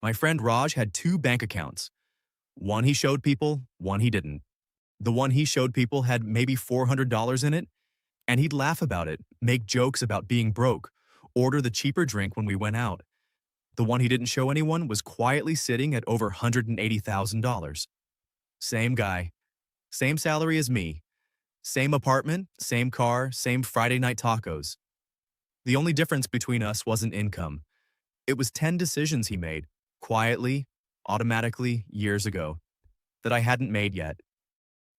My friend Raj had two bank accounts. One he showed people, one he didn't. The one he showed people had maybe $400 in it, and he'd laugh about it, make jokes about being broke, order the cheaper drink when we went out. The one he didn't show anyone was quietly sitting at over $180,000. Same guy, same salary as me, same apartment, same car, same Friday night tacos. The only difference between us wasn't income. It was 10 decisions he made, quietly, automatically, years ago, that I hadn't made yet.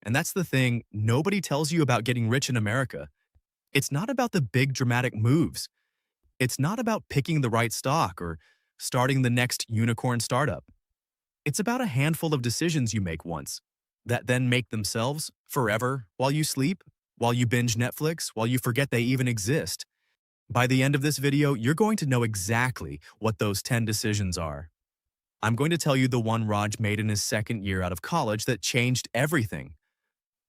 And that's the thing nobody tells you about getting rich in America. It's not about the big dramatic moves. It's not about picking the right stock or starting the next unicorn startup. It's about a handful of decisions you make once that then make themselves forever while you sleep, while you binge Netflix, while you forget they even exist. By the end of this video, you're going to know exactly what those 10 decisions are. I'm going to tell you the one Raj made in his second year out of college that changed everything.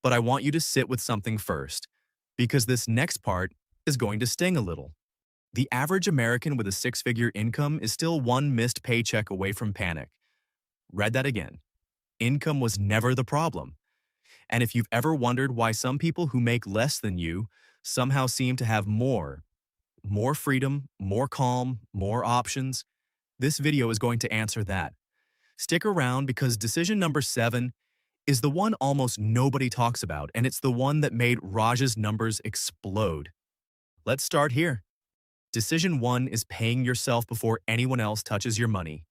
But I want you to sit with something first, because this next part is going to sting a little. The average American with a six-figure income is still one missed paycheck away from panic. Read that again. Income was never the problem. And if you've ever wondered why some people who make less than you somehow seem to have more freedom, more calm, more options, this video is going to answer that. Stick around because decision number 7 is the one almost nobody talks about, and it's the one that made Raj's numbers explode. Let's start here. Decision 1 is paying yourself before anyone else touches your money.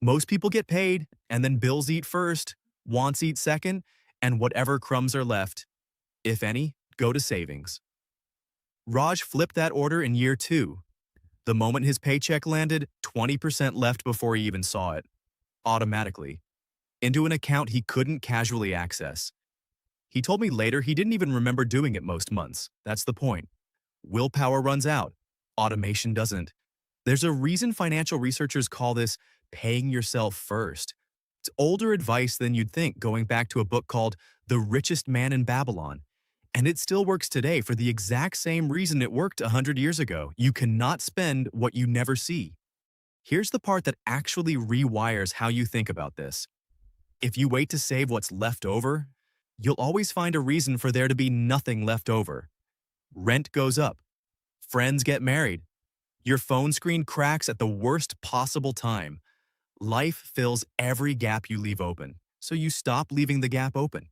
Most people get paid, and then bills eat first, wants eat second, and whatever crumbs are left, if any, go to savings. Raj flipped that order in year 2. The moment his paycheck landed, 20% left before he even saw it, automatically, into an account he couldn't casually access. He told me later he didn't even remember doing it most months. That's the point. Willpower runs out. Automation doesn't. There's a reason financial researchers call this paying yourself first. It's older advice than you'd think, going back to a book called The Richest Man in Babylon. And it still works today for the exact same reason it worked 100 years ago. You cannot spend what you never see. Here's the part that actually rewires how you think about this. If you wait to save what's left over, you'll always find a reason for there to be nothing left over. Rent goes up. Friends get married. Your phone screen cracks at the worst possible time. Life fills every gap you leave open, so you stop leaving the gap open.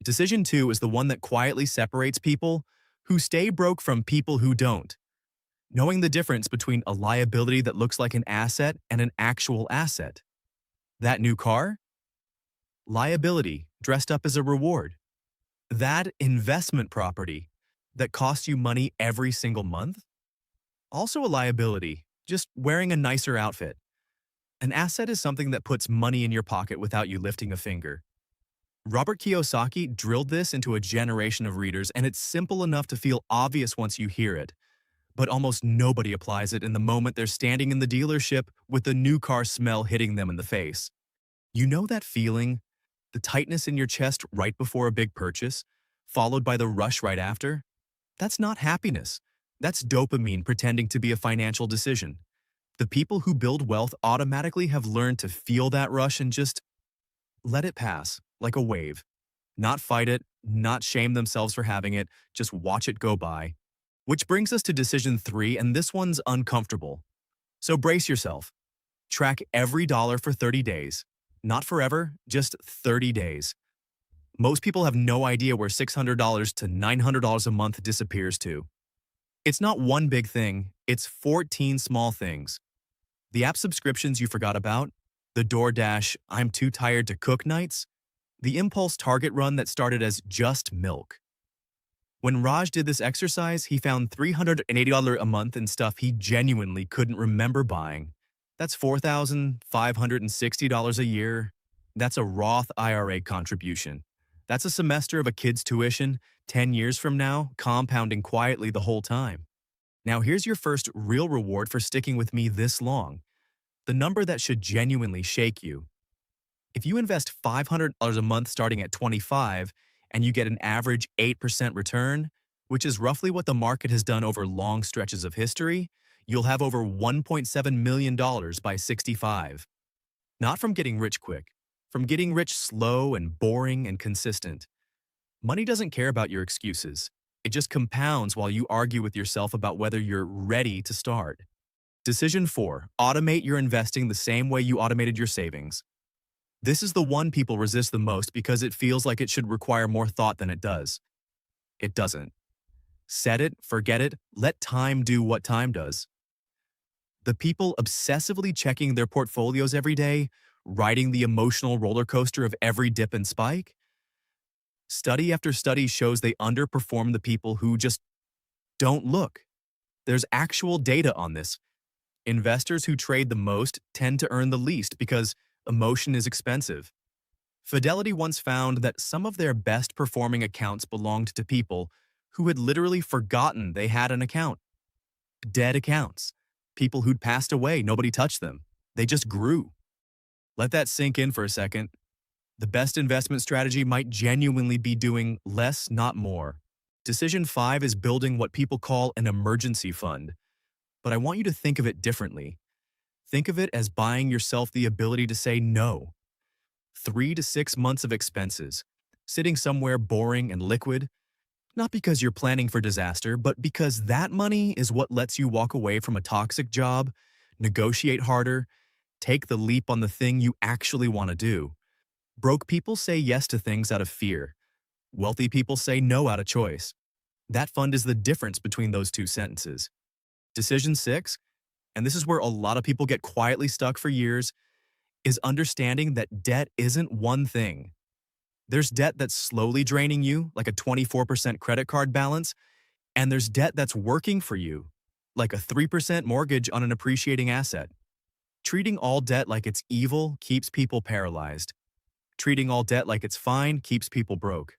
Decision 2 is the one that quietly separates people who stay broke from people who don't. Knowing the difference between a liability that looks like an asset and an actual asset. That new car? Liability dressed up as a reward. That investment property that costs you money every single month? Also a liability, just wearing a nicer outfit. An asset is something that puts money in your pocket without you lifting a finger. Robert Kiyosaki drilled this into a generation of readers, and it's simple enough to feel obvious once you hear it. But almost nobody applies it in the moment they're standing in the dealership with the new car smell hitting them in the face. You know that feeling? The tightness in your chest right before a big purchase, followed by the rush right after? That's not happiness. That's dopamine pretending to be a financial decision. The people who build wealth automatically have learned to feel that rush and just let it pass, like a wave. Not fight it, not shame themselves for having it, just watch it go by. Which brings us to decision 3, and this one's uncomfortable. So brace yourself. Track every dollar for 30 days. Not forever, just 30 days. Most people have no idea where $600 to $900 a month disappears to. It's not one big thing, it's 14 small things. The app subscriptions you forgot about, the DoorDash I'm too tired to cook nights, the impulse Target run that started as just milk. When Raj did this exercise, he found $380 a month in stuff he genuinely couldn't remember buying. That's $4,560 a year. That's a Roth IRA contribution. That's a semester of a kid's tuition, 10 years from now, compounding quietly the whole time. Now here's your first real reward for sticking with me this long. The number that should genuinely shake you. If you invest $500 a month starting at 25 and you get an average 8% return, which is roughly what the market has done over long stretches of history, you'll have over $1.7 million by 65. Not from getting rich quick, from getting rich slow and boring and consistent. Money doesn't care about your excuses. It just compounds while you argue with yourself about whether you're ready to start. Decision 4. Automate your investing the same way you automated your savings. This is the one people resist the most because it feels like it should require more thought than it does. It doesn't. Set it, forget it, let time do what time does. The people obsessively checking their portfolios every day, riding the emotional roller coaster of every dip and spike, study after study shows they underperform the people who just don't look. There's actual data on this. Investors who trade the most tend to earn the least because emotion is expensive. Fidelity once found that some of their best performing accounts belonged to people who had literally forgotten they had an account. Dead accounts. People who'd passed away, nobody touched them. They just grew. Let that sink in for a second. The best investment strategy might genuinely be doing less, not more. Decision 5 is building what people call an emergency fund. But I want you to think of it differently. Think of it as buying yourself the ability to say no. 3 to 6 months of expenses, sitting somewhere boring and liquid, not because you're planning for disaster, but because that money is what lets you walk away from a toxic job, negotiate harder, take the leap on the thing you actually want to do. Broke people say yes to things out of fear. Wealthy people say no out of choice. That fund is the difference between those two sentences. Decision 6, and this is where a lot of people get quietly stuck for years, is understanding that debt isn't one thing. There's debt that's slowly draining you, like a 24% credit card balance, and there's debt that's working for you, like a 3% mortgage on an appreciating asset. Treating all debt like it's evil keeps people paralyzed. Treating all debt like it's fine keeps people broke.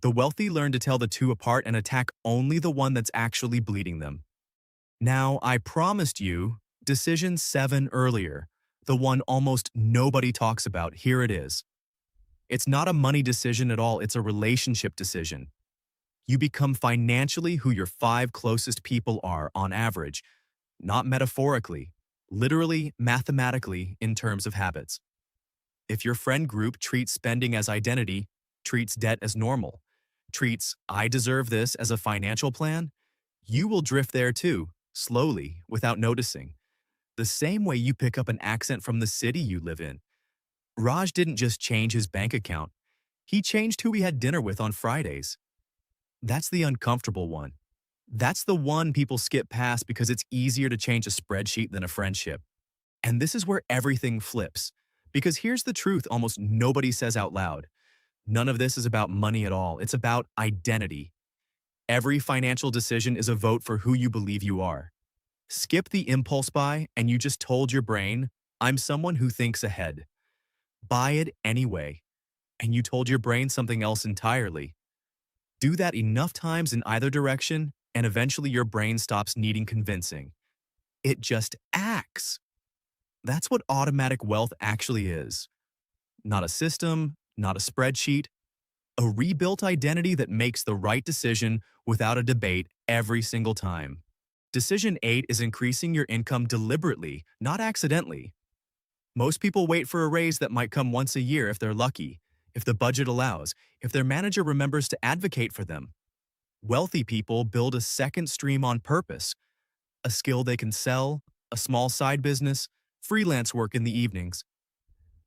The wealthy learn to tell the two apart and attack only the one that's actually bleeding them. Now, I promised you decision 7 earlier, the one almost nobody talks about. Here it is. It's not a money decision at all, it's a relationship decision. You become financially who your 5 closest people are on average, not metaphorically, literally, mathematically in terms of habits. If your friend group treats spending as identity, treats debt as normal, treats "I deserve this" as a financial plan, you will drift there too, slowly, without noticing. The same way you pick up an accent from the city you live in. Raj didn't just change his bank account. He changed who he had dinner with on Fridays. That's the uncomfortable one. That's the one people skip past because it's easier to change a spreadsheet than a friendship. And this is where everything flips. Because here's the truth almost nobody says out loud. None of this is about money at all. It's about identity. Every financial decision is a vote for who you believe you are. Skip the impulse buy and you just told your brain, "I'm someone who thinks ahead." Buy it anyway, and you told your brain something else entirely. Do that enough times in either direction, and eventually your brain stops needing convincing. It just acts. That's what automatic wealth actually is. Not a system, not a spreadsheet, a rebuilt identity that makes the right decision without a debate every single time. Decision 8 is increasing your income deliberately, not accidentally. Most people wait for a raise that might come once a year if they're lucky, if the budget allows, if their manager remembers to advocate for them. Wealthy people build a second stream on purpose, a skill they can sell, a small side business, freelance work in the evenings.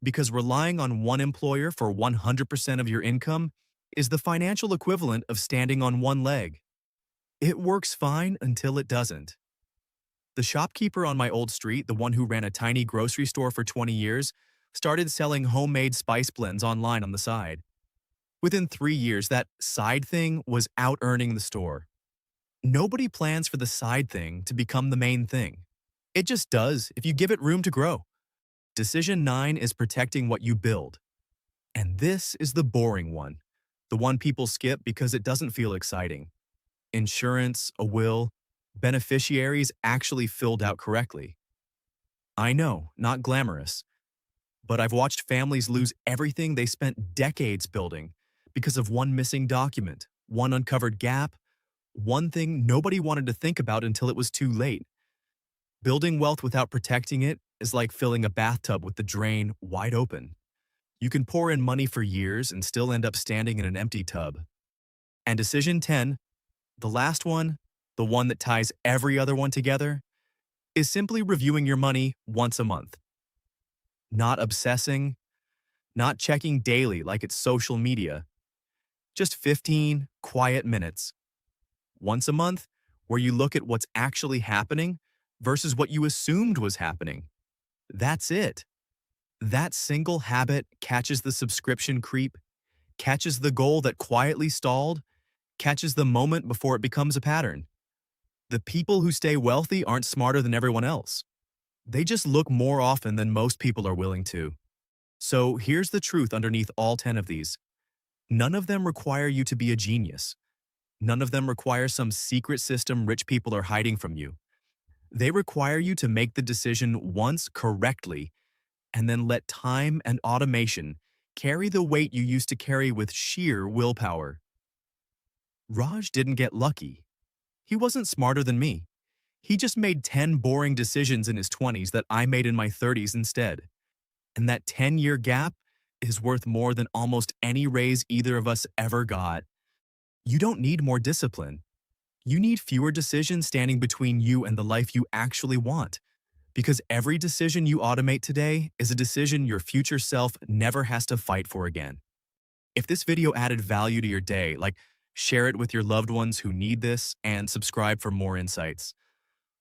Because relying on one employer for 100% of your income is the financial equivalent of standing on one leg. It works fine until it doesn't. The shopkeeper on my old street, the one who ran a tiny grocery store for 20 years, started selling homemade spice blends online on the side. Within 3 years, that side thing was out-earning the store. Nobody plans for the side thing to become the main thing. It just does if you give it room to grow. Decision 9 is protecting what you build. And this is the boring one, the one people skip because it doesn't feel exciting. Insurance, a will, beneficiaries actually filled out correctly. I know, not glamorous. But I've watched families lose everything they spent decades building because of one missing document, one uncovered gap, one thing nobody wanted to think about until it was too late. Building wealth without protecting it is like filling a bathtub with the drain wide open. You can pour in money for years and still end up standing in an empty tub. And decision 10, the last one, the one that ties every other one together, is simply reviewing your money once a month. Not obsessing, not checking daily like it's social media. Just 15 quiet minutes. Once a month, where you look at what's actually happening versus what you assumed was happening. That's it. That single habit catches the subscription creep, catches the goal that quietly stalled, catches the moment before it becomes a pattern. The people who stay wealthy aren't smarter than everyone else. They just look more often than most people are willing to. So here's the truth underneath all 10 of these. None of them require you to be a genius. None of them require some secret system rich people are hiding from you. They require you to make the decision once correctly and then let time and automation carry the weight you used to carry with sheer willpower. Raj didn't get lucky. He wasn't smarter than me. He just made 10 boring decisions in his 20s that I made in my 30s instead. And that 10-year gap is worth more than almost any raise either of us ever got. You don't need more discipline. You need fewer decisions standing between you and the life you actually want. Because every decision you automate today is a decision your future self never has to fight for again. If this video added value to your day, share it with your loved ones who need this and subscribe for more insights.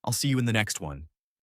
I'll see you in the next one.